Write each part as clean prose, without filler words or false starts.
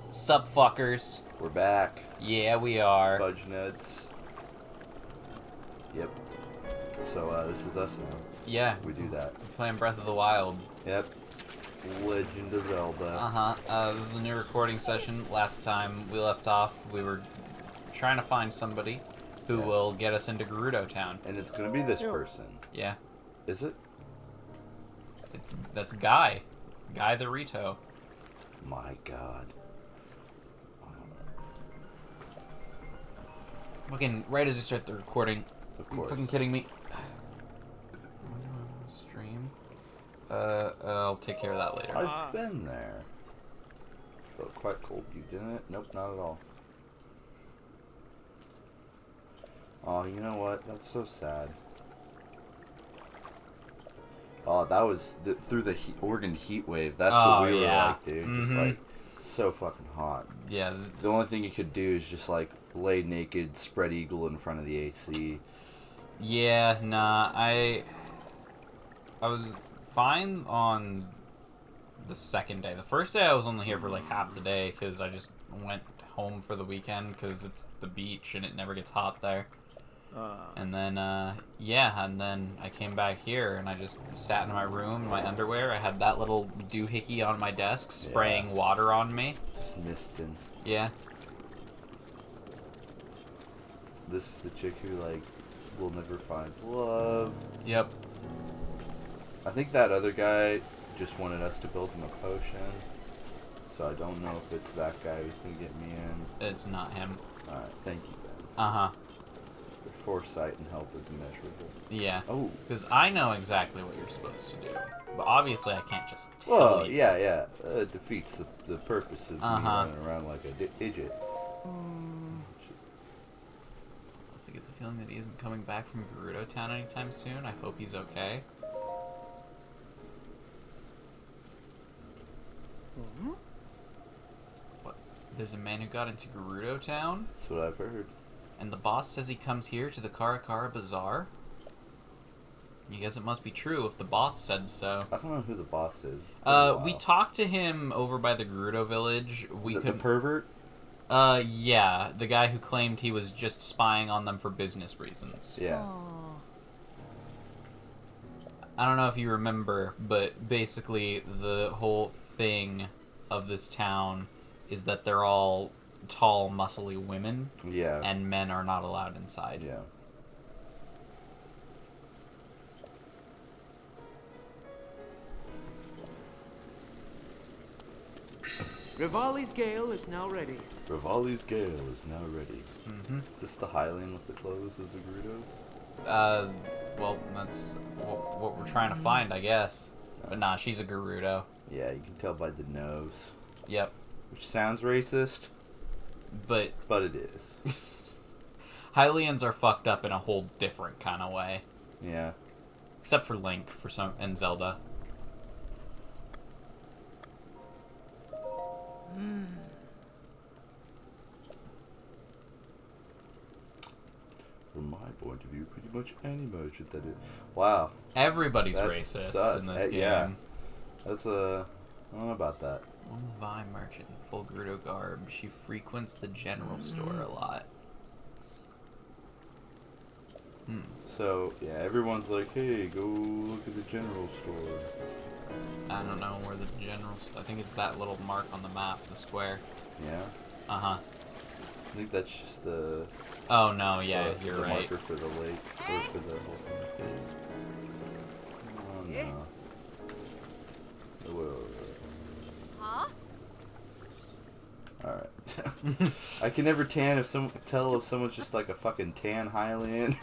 Sup, fuckers? We're back. Yeah, we are. Fudge Nuts. Yep. So, this is us now. Yeah. We do that. We're playing Breath of the Wild. Yep. Legend of Zelda. This is a new recording session. Last time we left off, we were trying to find somebody who will get us into Gerudo Town. And it's gonna be this person. Yeah. Is it? That's Guy. Guy the Rito. My god. Fucking right as we start the recording. Of Are you course. fucking kidding me? Stream. I'll take care of that later. I've been there. Felt quite cold. You didn't it? Nope, not at all. Oh, you know what? That's so sad. Oh, that was through the Oregon heat wave. That's what we were like, dude. Just like so fucking hot. Yeah. The only thing you could do is just like lay naked, spread eagle in front of the AC. Yeah, nah, I was fine on the second day. The first day I was only here for like half the day because I just went home for the weekend because it's the beach and it never gets hot there. And then, and then I came back here and I just sat in my room in my underwear. I had that little doohickey on my desk spraying water on me. Just misting. Yeah. This is the chick who, like, will never find love. Yep. I think that other guy just wanted us to build him a potion. So I don't know if it's that guy who's going to get me in. It's not him. Alright, thank you, Ben. Uh-huh. Your foresight and help is immeasurable. Yeah. Oh. Because I know exactly what you're supposed to do. But obviously I can't just tell Well, you. yeah. It defeats the purpose of me running around like a idiot. I get the feeling that he isn't coming back from Gerudo Town anytime soon. I hope he's okay. What? There's a man who got into Gerudo Town? That's what I've heard. And the boss says he comes here to the Karakara Bazaar? I guess it must be true if the boss said so. I don't know who the boss is. We talked to him over by the Gerudo village. The pervert? Yeah, the guy who claimed he was just spying on them for business reasons. Yeah. I don't know if you remember, but basically the whole thing of this town is that they're all tall, muscly women. Yeah. And men are not allowed inside. Yeah. Rivali's gale is now ready. Rivali's gale is now ready. Mm-hmm. Is this the Hylian with the clothes of the Gerudo? Well, that's what we're trying to find, I guess. But nah, she's a Gerudo. Yeah, you can tell by the nose. Yep. Which sounds racist, but it is. Hylians are fucked up in a whole different kind of way. Yeah. Except for Link and Zelda. From my point of view, pretty much any merchant that is. Wow. Everybody's That's racist sus. in this game. Yeah. That's I don't know about that. One Vi merchant in full Gerudo garb. She frequents the general store a lot. So, yeah, everyone's like, hey, go look at the general store. I don't know where the general store... I think it's that little mark on the map, the square. Yeah? Uh-huh. I think that's just the... Oh, no, yeah, you're the right. marker for the lake, or for the whole thing. Oh, no. Whoa. Huh? Alright. I can never tell if someone's just like a fucking tan Hylian.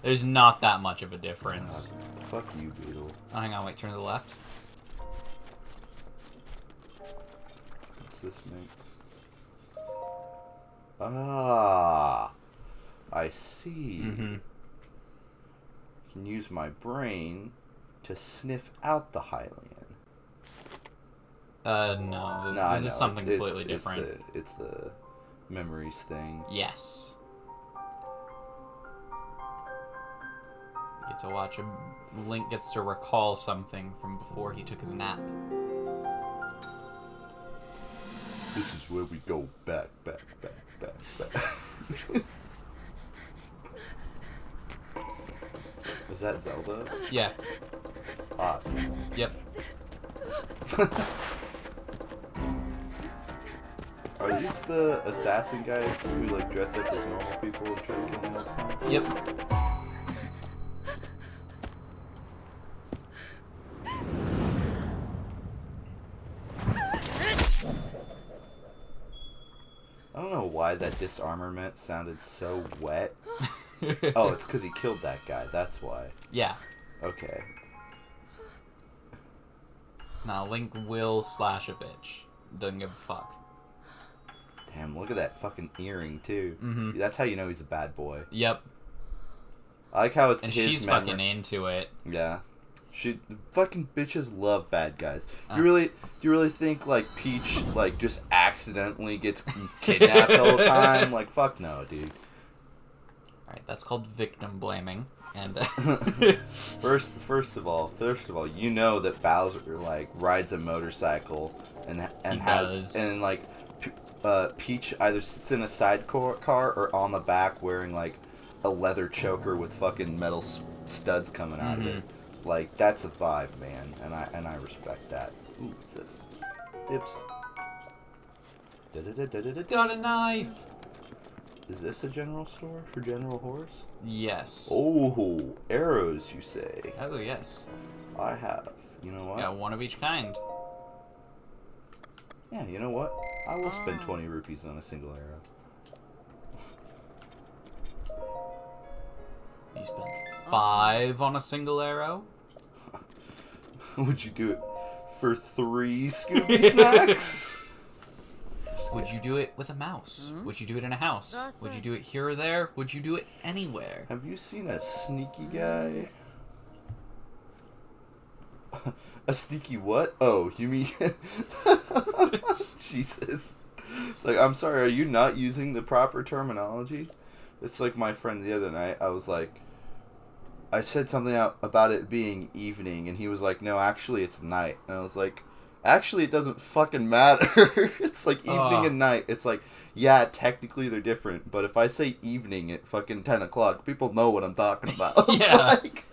There's not that much of a difference. Fuck you, Beetle. Oh, hang on, wait, turn to the left. What's this make? Ah, I see. I can use my brain to sniff out the Hylian. No. This is something completely different. It's the memories thing. Yes. You get to watch him. Link gets to recall something from before he took his nap. This is where we go back. Is that Zelda? Yeah. Hot. Yep. Are these the assassin guys who like dress up as normal people and try to kill them all the time? Yep. I don't know why that disarmament sounded so wet. Oh, it's because he killed that guy. That's why. Yeah. Okay. Nah, Link will slash a bitch. Doesn't give a fuck. Damn, look at that fucking earring, too. Mm-hmm. That's how you know he's a bad boy. Yep. I like how it's And his she's memory. fucking into it. Yeah. Fucking bitches love bad guys. Do Uh. you really think, like, Peach, like, just accidentally gets kidnapped all the time? Like, fuck no, dude. Alright, that's called victim blaming. And First of all, you know that Bowser like rides a motorcycle and He has does. and like Peach either sits in a car or on the back wearing like a leather choker with fucking metal studs coming out of it. Like that's a vibe, man, and I respect that. Ooh, what's this? Dips. got a knife! Is this a general store for General Horse? Yes. Oh, arrows, you say? Oh, yes. I have. You know what? Yeah, one of each kind. Yeah, you know what? I will spend 20 rupees on a single arrow. You spend 5 on a single arrow? Would you do it for 3 Scooby snacks? Would you do it with a mouse? Would you do it in a house? Would you do it here or there? Would you do it anywhere? Have you seen a sneaky guy? A sneaky what? Oh, you mean... Jesus. It's like, I'm sorry, are you not using the proper terminology? It's like my friend the other night, I was like... I said something about it being evening, and he was like, no, actually it's night. And I was like... Actually, it doesn't fucking matter. It's like evening and night. It's like, yeah, technically they're different, but if I say evening at fucking 10 o'clock, people know what I'm talking about. Yeah. Like...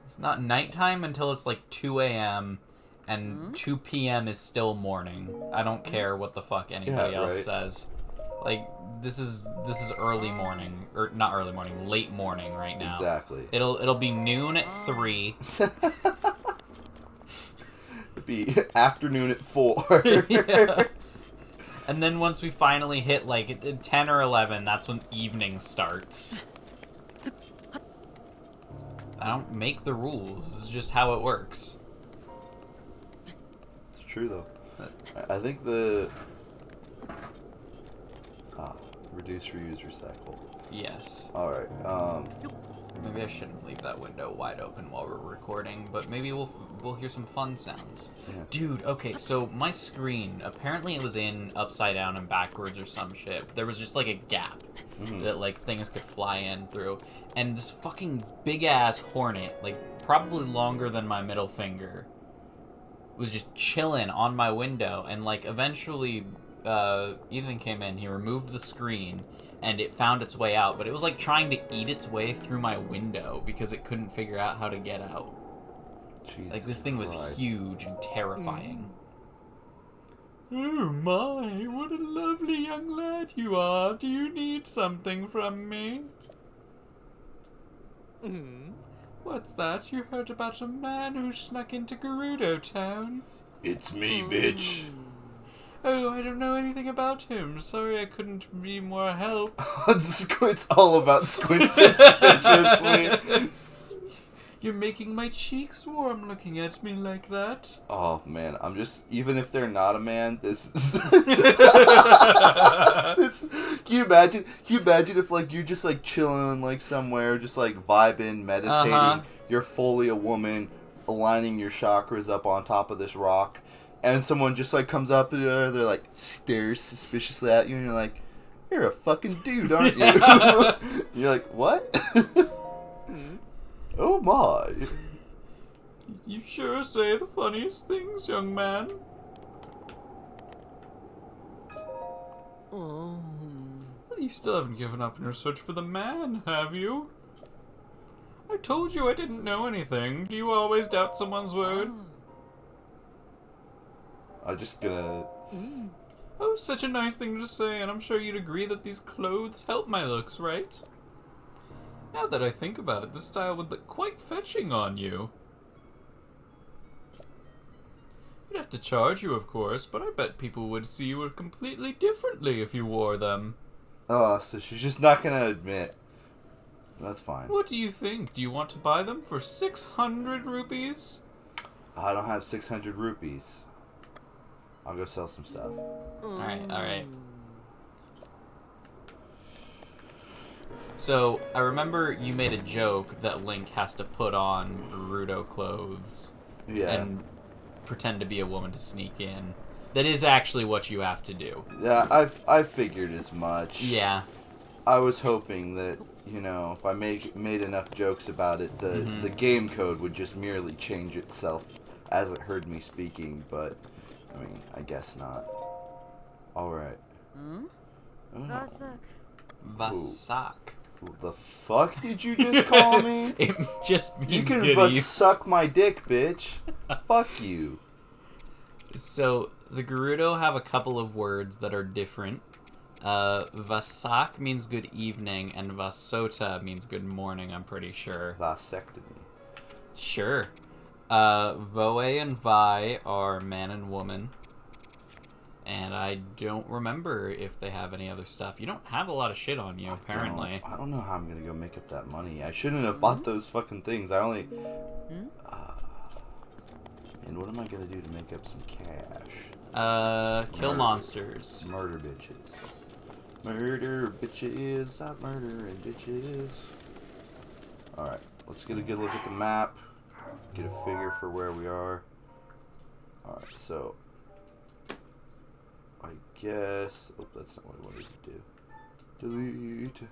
It's not nighttime until it's like 2 a.m. and 2 p.m. is still morning. I don't care what the fuck anybody else says. Like, this is early morning, or not early morning, late morning right now. Exactly. It'll be noon at 3. It'd be afternoon at 4. Yeah. And then once we finally hit like 10 or 11, that's when evening starts. I don't make the rules. This is just how it works. It's true though. I think the reduce, reuse, recycle. Yes. All right. Maybe I shouldn't leave that window wide open while we're recording, but maybe we'll hear some fun sounds. Yeah. Dude, okay, so my screen, apparently it was in upside down and backwards or some shit. There was just like a gap that like things could fly in through. And this fucking big ass hornet, like probably longer than my middle finger, was just chilling on my window. And like eventually Ethan came in, he removed the screen, and it found its way out, but it was like trying to eat its way through my window because it couldn't figure out how to get out. Jesus Like, this thing was Christ. huge and terrifying. Oh my, what a lovely young lad you are. Do you need something from me? What's that? You heard about a man who snuck into Gerudo Town? It's me, bitch. Oh, I don't know anything about him. Sorry I couldn't be more help. Squid's all about Squid suspiciously. You're making my cheeks warm looking at me like that. Oh man, I'm just, even if they're not a man, this is can you imagine if like you're just like chilling like somewhere, just like vibing, meditating, you're fully a woman, aligning your chakras up on top of this rock, and someone just like comes up and they're like stares suspiciously at you, and you're like, you're a fucking dude, aren't you? You're like, what? Oh my. You sure say the funniest things, young man. Oh. You still haven't given up in your search for the man, have you? I told you I didn't know anything. Do you always doubt someone's word? I'm just gonna... Oh, such a nice thing to say, and I'm sure you'd agree that these clothes help my looks, right? Now that I think about it, this style would look quite fetching on you. I'd have to charge you, of course, but I bet people would see you completely differently if you wore them. Oh, so she's just not gonna admit. That's fine. What do you think? Do you want to buy them for 600 rupees? I don't have 600 rupees. I'll go sell some stuff. Alright. So, I remember you made a joke that Link has to put on Gerudo clothes Yeah. and pretend to be a woman to sneak in. That is actually what you have to do. Yeah, I figured as much. Yeah. I was hoping that, you know, if I made enough jokes about it, the game code would just merely change itself as it heard me speaking, but, I mean, I guess not. Alright. Oh. Vasak. Who the fuck did you just call me? It just means You can goody. suck my dick, bitch. Fuck you. So, the Gerudo have a couple of words that are different. Vasak means good evening, and Vasota means good morning, I'm pretty sure. Vasectomy. Sure. Voe and Vi are man and woman. And I don't remember if they have any other stuff. You don't have a lot of shit on you, apparently. I don't know how I'm gonna go make up that money. I shouldn't have bought those fucking things. I only... and what am I gonna do to make up some cash? Kill monsters. Murder bitches. Murder bitches. I'm murdering bitches. Alright, let's get a good look at the map. Get a figure for where we are. Alright, so... I guess... Oh, that's not what I wanted to do. Delete.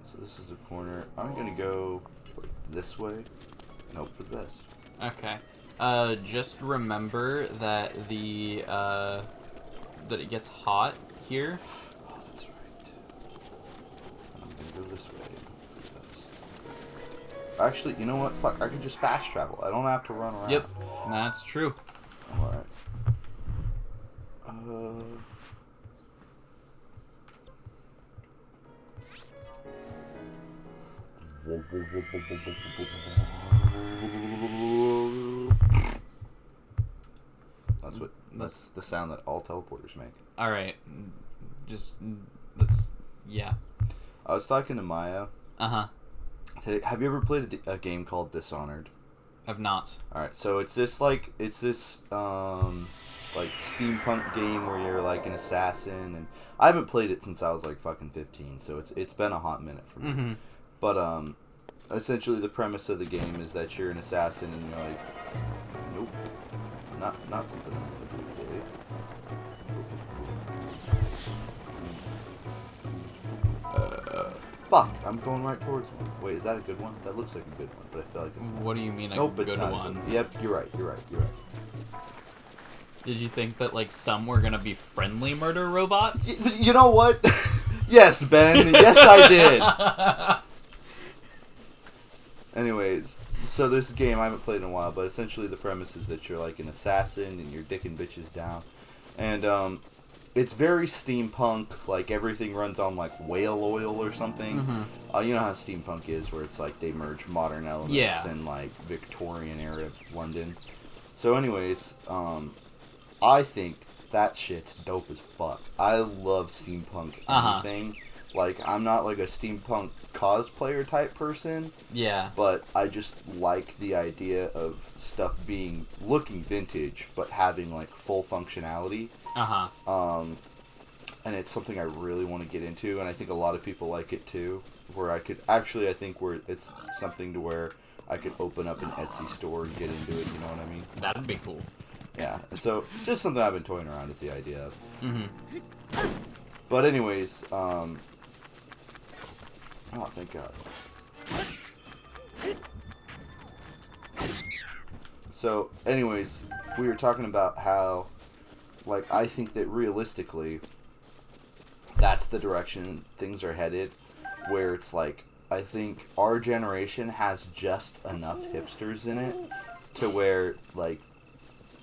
So this is the corner. I'm gonna go like, this way and hope for the best. Okay. Just remember that that it gets hot here. Oh, that's right. I'm gonna go this way and hope for the best. Actually, you know what? Fuck, I can just fast travel. I don't have to run around. Yep, that's true. Alright. That's the sound that all teleporters make. Alright. Just, let's, yeah. I was talking to Maya. Uh-huh. Have you ever played a game called Dishonored? I've not. Alright, so it's this like steampunk game where you're like an assassin, and I haven't played it since I was like fucking 15, so it's been a hot minute for me. Mm-hmm. But essentially the premise of the game is that you're an assassin and you're like, nope, not something I'm gonna do today. Fuck, I'm going right towards one. Wait, is that a good one? That looks like a good one, but I feel like it's not. What do you mean a Nope, good it's not one? good. Yep, you're right. Did you think that, like, some were gonna be friendly murder robots? You know what? Yes, Ben. Yes, I did. Anyways, so there's a game I haven't played in a while, but essentially the premise is that you're like an assassin and you're dicking bitches down. And it's very steampunk, like everything runs on like whale oil or something. Mm-hmm. You know how steampunk is, where it's like they merge modern elements and like Victorian era London. So anyways, I think that shit's dope as fuck. I love steampunk anything. Like, I'm not like a steampunk cosplayer type person. Yeah. But I just like the idea of stuff looking vintage, but having like full functionality. And it's something I really want to get into, and I think a lot of people like it too. I think it's something to where I could open up an Etsy store and get into it. You know what I mean? That'd be cool. Yeah. So just something I've been toying around with the idea of. Mm-hmm. But anyways, oh, thank God. So, anyways, we were talking about how like, I think that realistically, that's the direction things are headed, where it's like, I think our generation has just enough hipsters in it to where, like,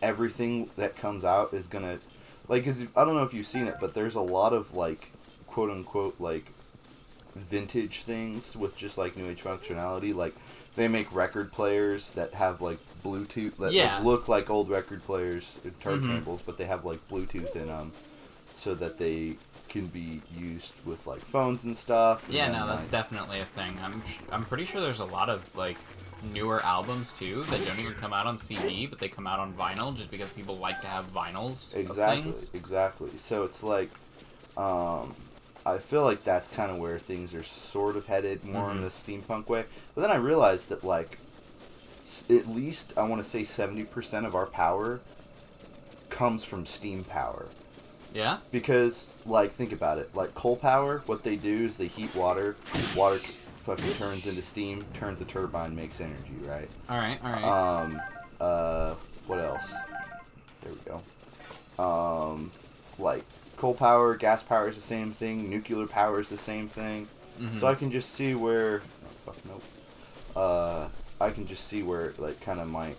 everything that comes out is gonna, like, 'cause I don't know if you've seen it, but there's a lot of, like, quote-unquote, like, vintage things with just, like, new age functionality. Like, they make record players that have, like, Bluetooth, that like, look like old record players, turntables, but they have, like, Bluetooth in them, so that they can be used with, like, phones and stuff. Yeah, and no, that's like, definitely a thing. I'm pretty sure there's a lot of, like, newer albums, too, that don't even come out on CD, but they come out on vinyl, just because people like to have vinyls of things. Exactly. So it's like, I feel like that's kind of where things are sort of headed, more in the steampunk way. But then I realized that, like, at least, I want to say 70% of our power comes from steam power. Yeah? Because, like, think about it. Like, coal power, what they do is they heat water. Water fucking turns into steam, turns a turbine, makes energy, right? Alright. What else? There we go. Like, coal power, gas power is the same thing. Nuclear power is the same thing. So I can just see where... Oh, fuck, nope. I can just see where it, like, kind of might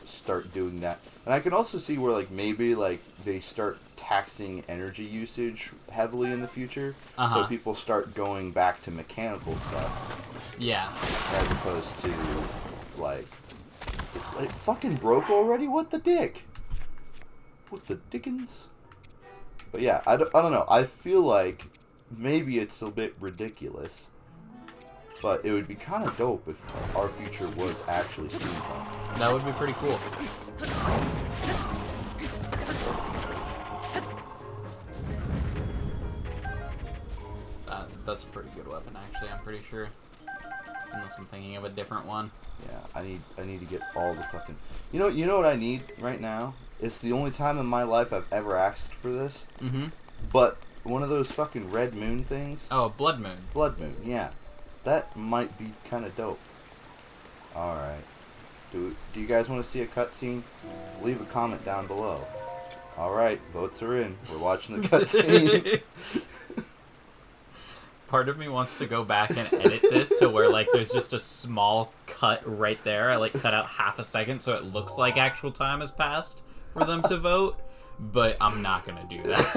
start doing that. And I can also see where, like, maybe, like, they start taxing energy usage heavily in the future. So people start going back to mechanical stuff. Yeah. As opposed to, like, fucking broke already? What the dick? What the dickens? But yeah, I don't know. I feel like maybe it's a bit ridiculous. But it would be kind of dope if our future was actually steampunk. That would be pretty cool. That's a pretty good weapon, actually, I'm pretty sure. Unless I'm thinking of a different one. Yeah, I need to get all the fucking... You know what I need right now? It's the only time in my life I've ever asked for this. But one of those fucking red moon things. Oh, Blood Moon. Blood Moon, yeah. That might be kind of dope. Alright. Do you guys want to see a cutscene? Leave a comment down below. Alright, votes are in. We're watching the cutscene. Part of me wants to go back and edit this to where, like, there's just a small cut right there. I, like, cut out half a second so it looks like actual time has passed for them to vote. But I'm not going to do that.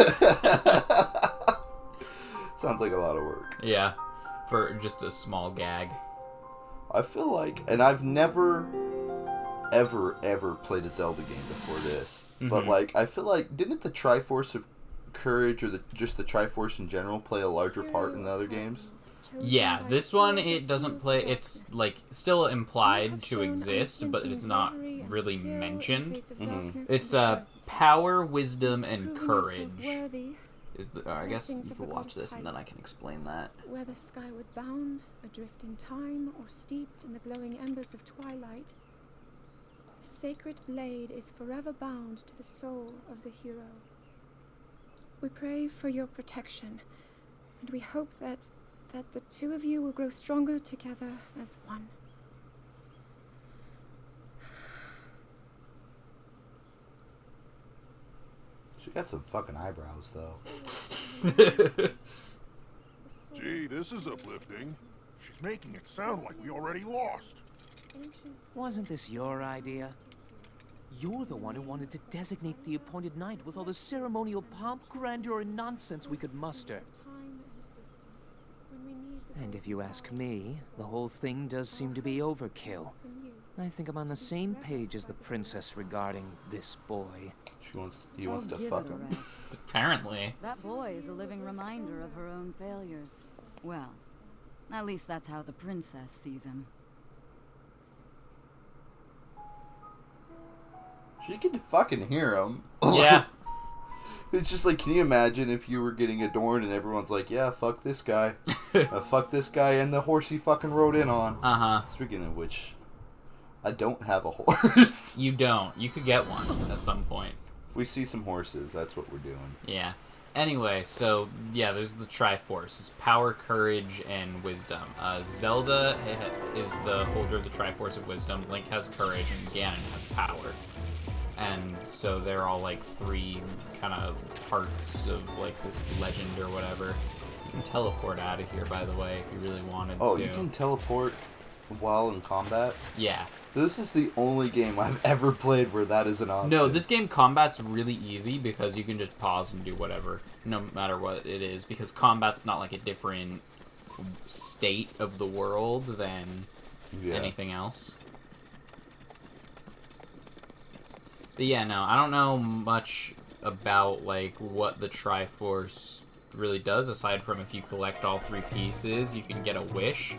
Sounds like a lot of work. Yeah. For just a small gag. I feel like, and I've never, ever played a Zelda game before this, but, like, I feel like, didn't the Triforce of Courage, or just the Triforce in general, play a larger part in the other games? Yeah, this one, it doesn't play, it's, like, still implied to exist, but it's not really mentioned. It's, power, wisdom, and courage. Is the, I guess you can watch this and then I can explain that. Whether skyward bound, adrift in time, or steeped in the glowing embers of twilight, the sacred blade is forever bound to the soul of the hero. We pray for your protection, and we hope that the two of you will grow stronger together as one. She got some fucking eyebrows, though. Gee, this is uplifting. She's making it sound like we already lost. Wasn't this your idea? You're the one who wanted to designate the appointed knight with all the ceremonial pomp, grandeur, and nonsense we could muster. And if you ask me, the whole thing does seem to be overkill. I think I'm on the same page as the princess regarding this boy. He wants to fuck him. Apparently. That boy is a living reminder of her own failures. Well, at least that's how the princess sees him. She can fucking hear him. Yeah. It's just like, can you imagine if you were getting adorned and everyone's like, yeah, fuck this guy. Fuck this guy and the horse he fucking rode in on. Speaking of which, I don't have a horse. You don't. You could get one at some point. If we see some horses, that's what we're doing. Yeah. Anyway, so, yeah, there's the Triforce. It's power, courage, and wisdom. Zelda is the holder of the Triforce of Wisdom. Link has courage, and Ganon has power. And so they're all like 3 kind of parts of like this legend or whatever. You can teleport out of here, by the way, if you really wanted to. Oh, you can teleport while in combat? Yeah. This is the only game I've ever played where that is an option. No, this game combat's really easy because you can just pause and do whatever, no matter what it is, because combat's not like a different state of the world than anything else. But yeah, no, I don't know much about like what the Triforce really does, aside from if you collect all 3 pieces, you can get a wish.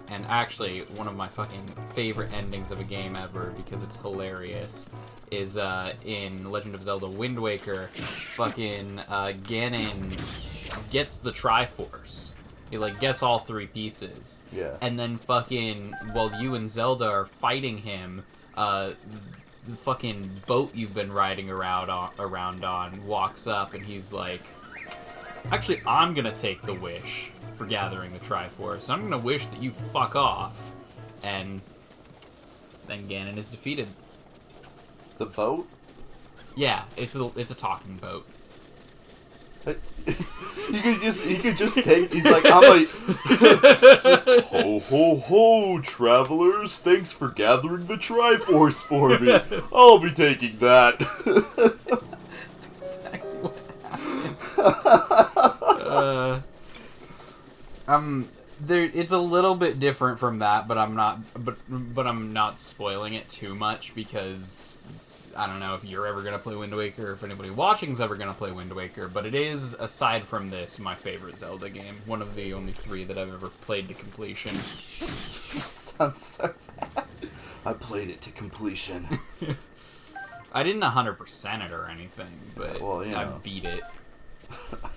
And actually, one of my fucking favorite endings of a game ever, because it's hilarious, is in Legend of Zelda Wind Waker, fucking Ganon gets the Triforce. He, like, gets all 3 pieces. Yeah. And then fucking, while you and Zelda are fighting him, the fucking boat you've been riding around on walks up, and he's like, actually, I'm gonna take the wish for gathering the Triforce. I'm gonna wish that you fuck off. And then Ganon is defeated. The boat? Yeah, it's a talking boat. You could just take. He's like, I'm like, ho ho ho, travelers! Thanks for gathering the Triforce for me. I'll be taking that. That's exactly what happens. It's a little bit different from that, but I'm not spoiling it too much because I don't know if you're ever gonna play Wind Waker, or if anybody watching's ever gonna play Wind Waker. But it is, aside from this, my favorite Zelda game. One of the only 3 that I've ever played to completion. Sounds so bad. I played it to completion. I didn't 100% it or anything, but well, you know. I beat it. I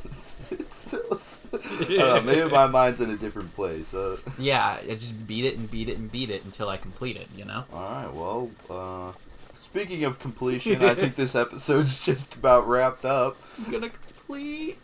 don't know, maybe my mind's in a different place. Yeah, I just beat it and beat it and beat it until I complete it, you know? Alright, well, speaking of completion, I think this episode's just about wrapped up. I'm gonna complete...